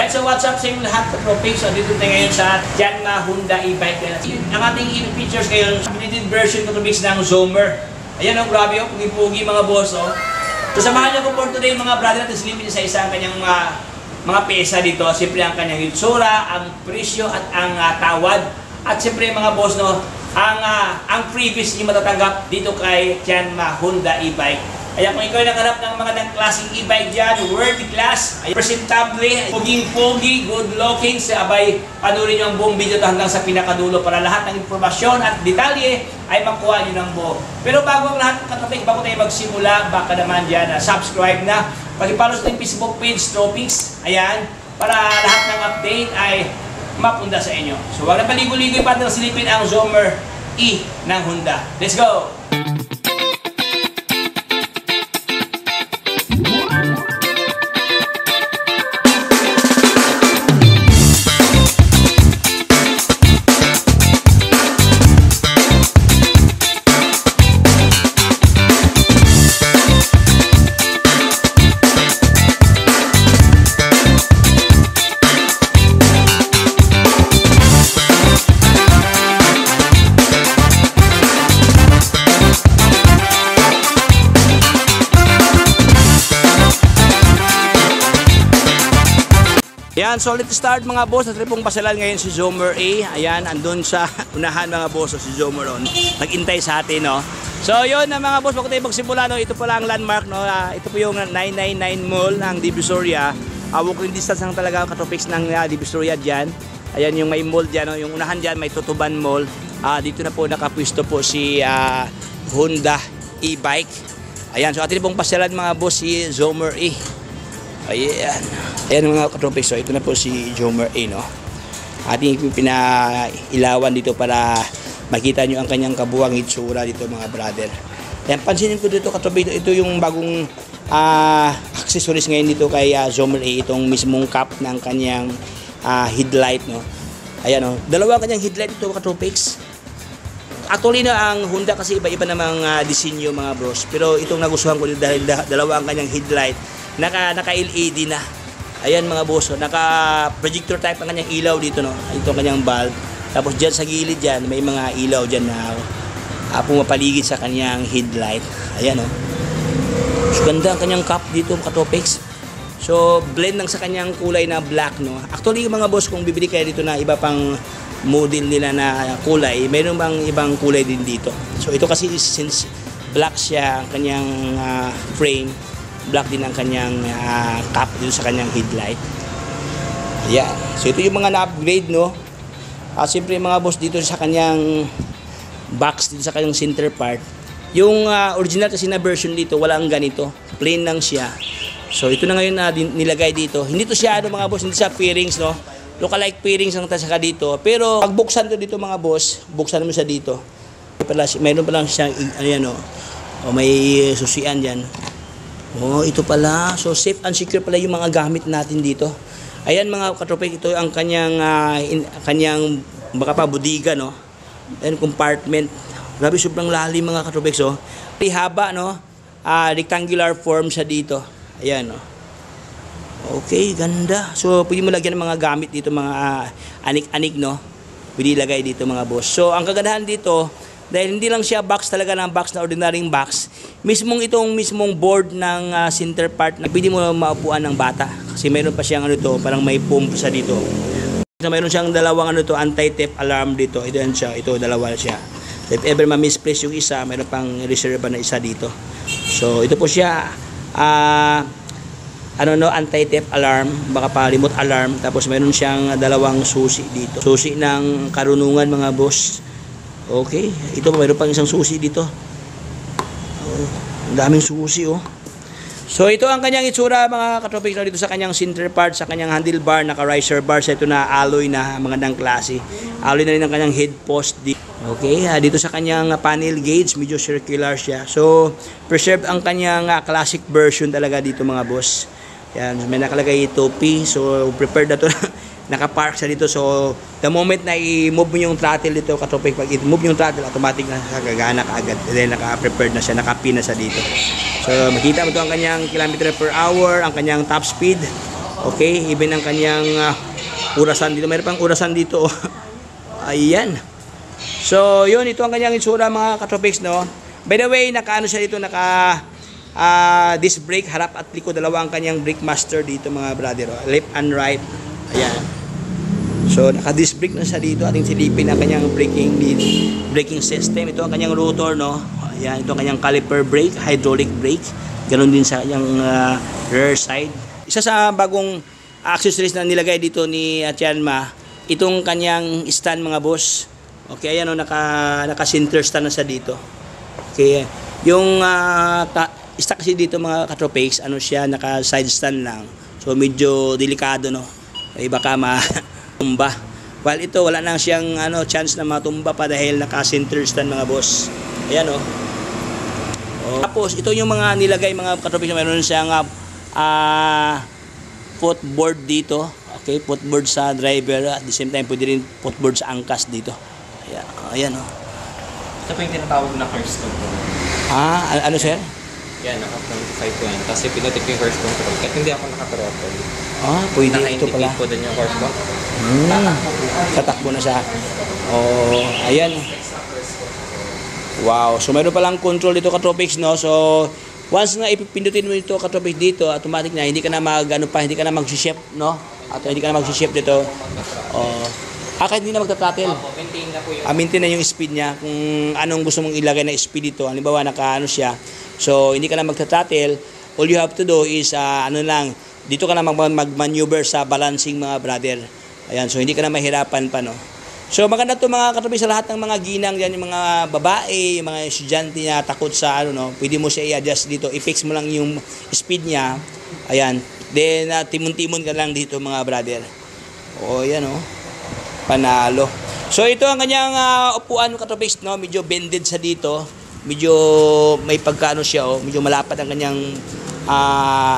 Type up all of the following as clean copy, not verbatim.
Alright, so what's up sa inyo lahat sa Tropics? So dito tayo ngayon sa Yanmar Honda e-bike. Ang ating features ngayon, updated version ko Tropics ng Zomer. Ayan o, grabe o, pugi-pugi mga boss o. So samahan niyo ko for today mga brother natin silipin sa isang kanyang mga pesa dito. Siyempre ang kanyang itsura, ang presyo at ang tawad. At siyempre mga boss no, ang previous niyo matatanggap dito kay Yanmar Honda e-bike. Ayan, kung ikaw ay nagharap ng mga klaseng e-bike dyan, worthy class, presentable, poging-pogi, good-looking, abay, panurin nyo ang buong video hanggang sa pinakadulo para lahat ng informasyon at detalye ay makuha nyo ng buo. Pero bago ang lahat, katapik, bago tayo magsimula, baka naman dyan, subscribe na. Pag-follow sa Facebook page, Tropics, ayan, para lahat ng update ay mapunda sa inyo. So, wag na paligo-ligo pa natin silipin ang Zomer E ng Honda. Let's go! Ayan, solid start mga boss. At pong pasalan ngayon si Zomer A. Ayan, andun sa unahan mga boss. Si Zomer on. Nag-intay sa atin, no? So, yun na mga boss. Bago tayo magsimula, no? Ito pala ang landmark, no? Ito po yung 999 Mall ng Divisoria. Walking distance lang talaga Tropics ng Divisoria dyan. Ayan yung may mall dyan, no? Yung unahan dyan, may Tutuban Mall. Dito na po nakapwisto po si Honda e-bike. Ayan, so atin pong pasalan mga boss si Zomer A. Ayan. Ayan mga katropics, so ito na po si Zomer A, no? Ating pinailawan dito para makita nyo ang kanyang kabuwang itsura dito mga brother. Ayan, pansinin ko dito katropics, ito yung bagong accessories ngayon dito kay Zomer A, itong mismong cap ng kanyang headlight, no? Ayan, no? Dalawang kanyang headlight ito katropics. Actually na ang Honda kasi iba-iba namang disenyo mga bros, pero itong nagustuhan ko dahil dalawa ang kanyang headlight, naka-LED na. Ayan mga boss, naka-projector type ang kanyang ilaw dito, no? Ito ang kanyang bulb. Tapos dyan sa gilid dyan, may mga ilaw dyan na pumapaligid sa kanyang headlight. Ayan, no? So, ganda ang kanyang cap dito, Katopex. So, blend lang sa kanyang kulay na black, no? Actually, mga boss, kung bibili kayo dito na iba pang model nila na kulay, mayroon bang ibang kulay din dito. So, ito kasi since black siya, ang kanyang frame, black din ang kanyang cap dito sa kanyang headlight. Ayan. So ito yung mga na-upgrade, no? Siyempre mga boss dito sa kanyang box, dito sa kanyang center part. Yung original kasi na version dito, wala ang ganito. Plain lang siya. So ito na ngayon na nilagay dito. Hindi to siya mga boss, hindi siya fairings, no? Lookalike fairings ang tasaka dito. Pero pag buksan to dito mga boss, buksan mo siya dito. Mayroon pa lang siyang, ayan, no? O may susian dyan. Oh, ito pala. So, safe and secure pala yung mga gamit natin dito. Ayan mga katropik, ito ang kanyang baka pa budiga, no? And compartment. Grabe, sobrang lalim mga katropik. So, haba, no? Rectangular form siya dito. Ayan, no? Okay, ganda. So, pwede mo lagyan ng mga gamit dito, mga anik-anik, no? Pwede ilagay dito mga boss. So, ang kagandahan dito, dahil hindi lang siya box talaga ng box na ordinaryong box, mismong board ng center part na pwede mo maupuan ng bata. Kasi mayroon pa siyang parang may pump sa dito. So, mayroon siyang dalawang anti-theft alarm dito. Ito yan siya, ito dalawa siya. If ever ma-misplace yung isa, mayroon pang reserve na isa dito. So ito po siya anti-theft alarm, baka pa remote alarm. Tapos mayroon siyang dalawang susi dito. Susi ng karunungan mga boss. Okay, ito mayroon pang isang susi dito. Oh, ang daming susi, oh. So ito ang kanyang itsura mga katropik dito sa kanyang center part, sa kanyang handlebar, naka-riser bar sa ito na alloy na magandang klase. Alloy na rin ang kanyang head post dito. Okay, dito sa kanyang panel gauge, medyo circular siya. So preserve ang kanyang classic version talaga dito mga boss. Yan, may nakalagay topi. So prepared na to. Naka-park siya dito. So the moment na i-move mo yung throttle dito, katropik, pag i-move yung throttle, automatic na gagana kaagad. Then naka-prepared na siya, naka-pin na siya dito. So makita mo ito ang kanyang kilometer per hour, ang kanyang top speed. Okay, even ang kanyang urasan dito. Mayroon pang urasan dito. Ayan. So, yun, ito ang kanyang itsura mga katropics, no? By the way, naka-ano siya dito, disc brake, harap at likod, dalawa ang kanyang brake master dito mga brother, left and right. Ayan. So, naka-disc brake na siya dito, ating silipin ang kanyang braking system. Ito ang kanyang rotor, no? Ayan, ito ang kanyang caliper brake, hydraulic brake. Ganon din sa kanyang rear side. Isa sa bagong accessories na nilagay dito ni Tianma, itong kanyang stand mga boss. Okay, ayan o, naka-center stand na siya dito. Okay, yung stock kasi dito mga katropics, ano siya, naka-side stand lang. So medyo delikado, no? Ay baka matumba. While ito, wala nang siyang chance na matumba pa dahil naka-center stand mga boss. Ayan o. Tapos, ito yung mga nilagay mga katropics, mayroon siyang footboard dito. Okay, footboard sa driver. At the same time, pwede rin footboard sa angkas dito. Ayan o. Ito po yung tinatawag na curse control. Ano sir? Yan, naka-25 po yan. Kasi pinutik ko yung curse control. Kahit hindi ako naka-throttle. Pwede ito pala. Naka-indicate po din yung curse control. Tatakbo na siya. Ayan. Wow. So, mayroon palang control dito katropics, no? So, once nga ipipindutin mo ito katropics dito, automatic na, hindi ka na hindi ka na mag-shift, no? At hindi ka na mag-shift dito. Kahit hindi na magta-throttle. Maintain na po yung... Maintain na yung speed niya. Kung anong gusto mong ilagay na speed dito. Halimbawa, naka-ano siya. So, hindi ka na magta-throttle. All you have to do is, dito ka na mag-maneuver sa balancing mga brother. Ayan, so hindi ka na mahirapan pa, no? So, maganda to mga katropics sa lahat ng mga ginang dyan, yung mga babae, yung mga estudyante na takot sa, pwede mo siya i-adjust dito. I-fix mo lang yung speed niya. Ayan. Then, timon-timon ka lang dito mga brother. Ayan, panalo. So ito ang kanyang upuan ng katropics, no? Medyo bended sa dito. Medyo may pagkaano siya, medyo malapad ang kanyang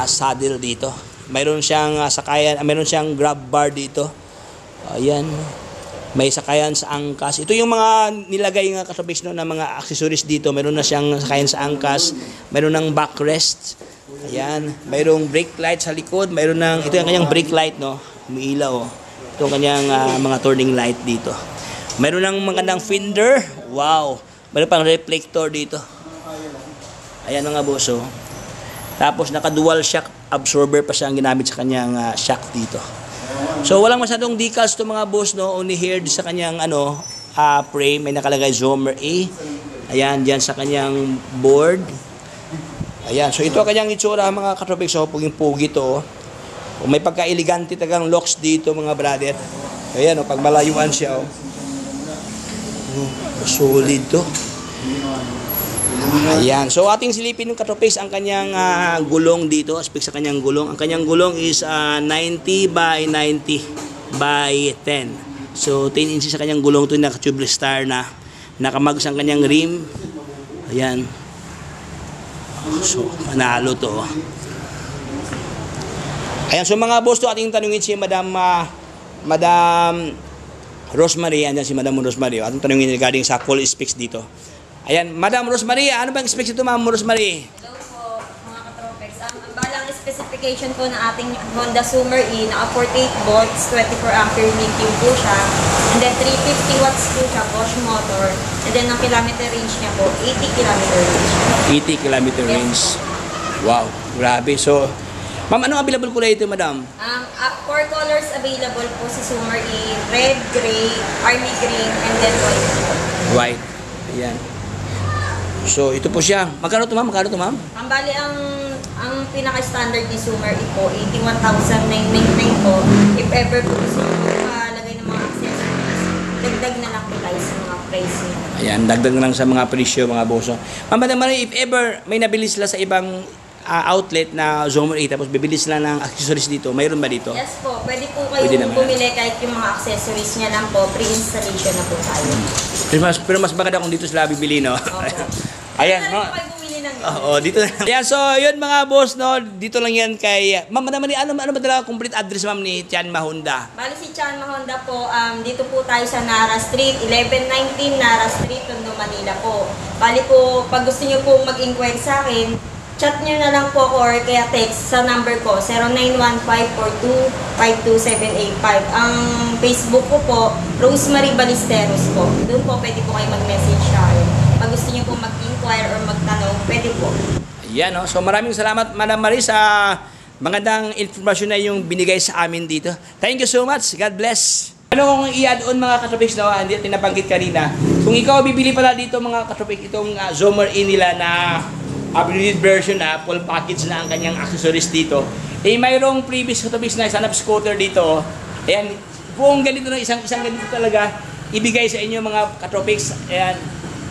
saddle dito. Mayroon siyang sakayan, mayroon siyang grab bar dito. Ayan. May sakayan sa angkas. Ito yung mga nilagay ng katropics, no, na mga accessories dito. Mayroon na siyang sakayan sa angkas. Mayroon ng backrest. Ayan. Mayroong brake light sa likod. Ito yung kanyang brake light, no? Umiilaw, Itong kanyang mga turning light dito. Mayroon ng magandang fender. Wow. Mayroon pang reflector dito. Ayan mga boss. Tapos naka-dual shock absorber pa siya ang ginamit sa kanyang shock dito. So walang masyadong decals to mga boss, no? Only here sa kanyang frame. May nakalagay Zomer A. Ayan, diyan sa kanyang board. Ayan. So ito ang kanyang itsura mga katropics. So puging-pugi to. May pagka-elegante tagang locks dito mga brother. Ayan pag malayuan siya solid to. Ayan. So ating silipin ng katropics ang kanyang gulong dito. Speak sa kanyang gulong. Ang kanyang gulong is 90 by 90 by 10. So 10 inches sa kanyang gulong. Ito yung naka-tubeless star na. Nakamags ang kanyang rim. Ayan. So panalo to. Ayan, so mga boss, to ating tanungin si Madam Rosemary. Andyan si Madam Rosemary. Ating tanungin regarding sa call specs dito. Ayan, Madam Rosemary, ano bang specs ito, Ma'am Rosemary? Hello po, mga katropics. Ang balang specification po ng ating Honda Zomer E, naka 48 volts, 24 ampere lithium po siya. And then 350 watts po siya, Bosch motor. And then ang kilometer range niya po, 80 kilometer range. 80 kilometer range. Wow, grabe. So, Ma'am, anong available kulay ito, Madam? 4 colors available po sa Zomer E. Red, gray, army green, and then white. White. Ayan. So, ito po siya. Magkano ito, Ma'am? Ang bali, ang pinaka-standard ni Zomer E po, 81,999 po. If ever po gusto nyo lagay ng mga accessories, dagdag na lang po tayo sa mga price niya. Ayan, dagdag na lang sa mga presyo, mga boso. Ma'am, Madam Marie, if ever may nabili sila sa ibang outlet na Zomer 8 tapos bibili sila ng accessories dito, mayroon ba dito? Yes po, pwede po kayong bumili kahit yung mga accessories niya lang po, pre-installation na po tayo. Pero mas maganda kung dito sila bibili, no? Ayan, no? Kayo bumili ng dito na. Ayan, so yun mga boss, no? Dito lang yan kay Ma'am, Madam Marie, ano ba talaga complete address, Ma'am, ni Tianma Honda? Bali si Tianma Honda po, dito po tayo sa Nara Street, 1119 Nara Street, Tondo, Manila po. Bali po, pag gusto niyo pong mag-inquire sa akin, chat nyo na lang po ako or kaya text sa number ko, 091542-52785. Ang Facebook ko po, Rosemary Ballesteros po. Doon po pwede po kayo mag-message sa akin. Pag gusto nyo po mag-inquire or magtanong, pwede po. Ayan, no? So maraming salamat, Madam Marie, sa magandang informasyon na yung binigay sa amin dito. Thank you so much. God bless. Ano kung i-add on mga katropics na hindi natin nabanggit kanina? Kung ikaw bibili pala dito mga katropics, itong Zoomer E nila na upgraded version na full package na ang kanyang accessories dito, eh mayroong previous katropics na stand-up scooter dito. Ayan, buong ganito na isang ganito talaga ibigay sa inyo mga katropics. Ayan,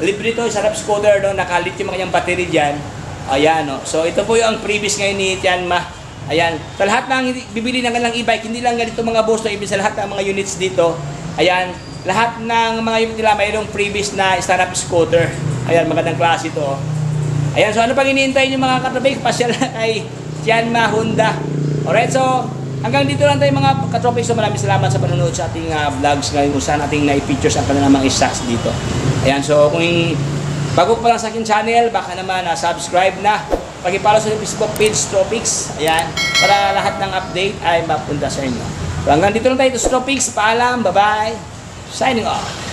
libre ito, stand-up scooter, no? Nakalit yung kanyang battery dyan. Ayan, no? So ito po yung previous ngayon ni Tianma. Ayan, sa lahat ng bibili ng kanilang e-bike, hindi lang ganito mga boss, no? Ibig sa lahat ng mga units dito. Ayan, lahat ng mga unit nila mayroong previous na stand-up scooter. Ayan, magandang klase ito. Ayan, so ano pang iniintay nyo mga katropics? Pasyal na kay Tianma Honda. Alright, so hanggang dito lang tayo mga katropics. So maraming salamat sa panonood sa ating vlogs ngayon kung saan ating na-features ang kanilang mga stocks dito. Ayan, so kung bago pa lang sa aking channel, baka naman subscribe na. Pag-follow sa Facebook page, Tropics. Ayan, para lahat ng update ay mapunta sa inyo. So hanggang dito lang tayo, Tropics. Paalam, bye-bye. Signing off.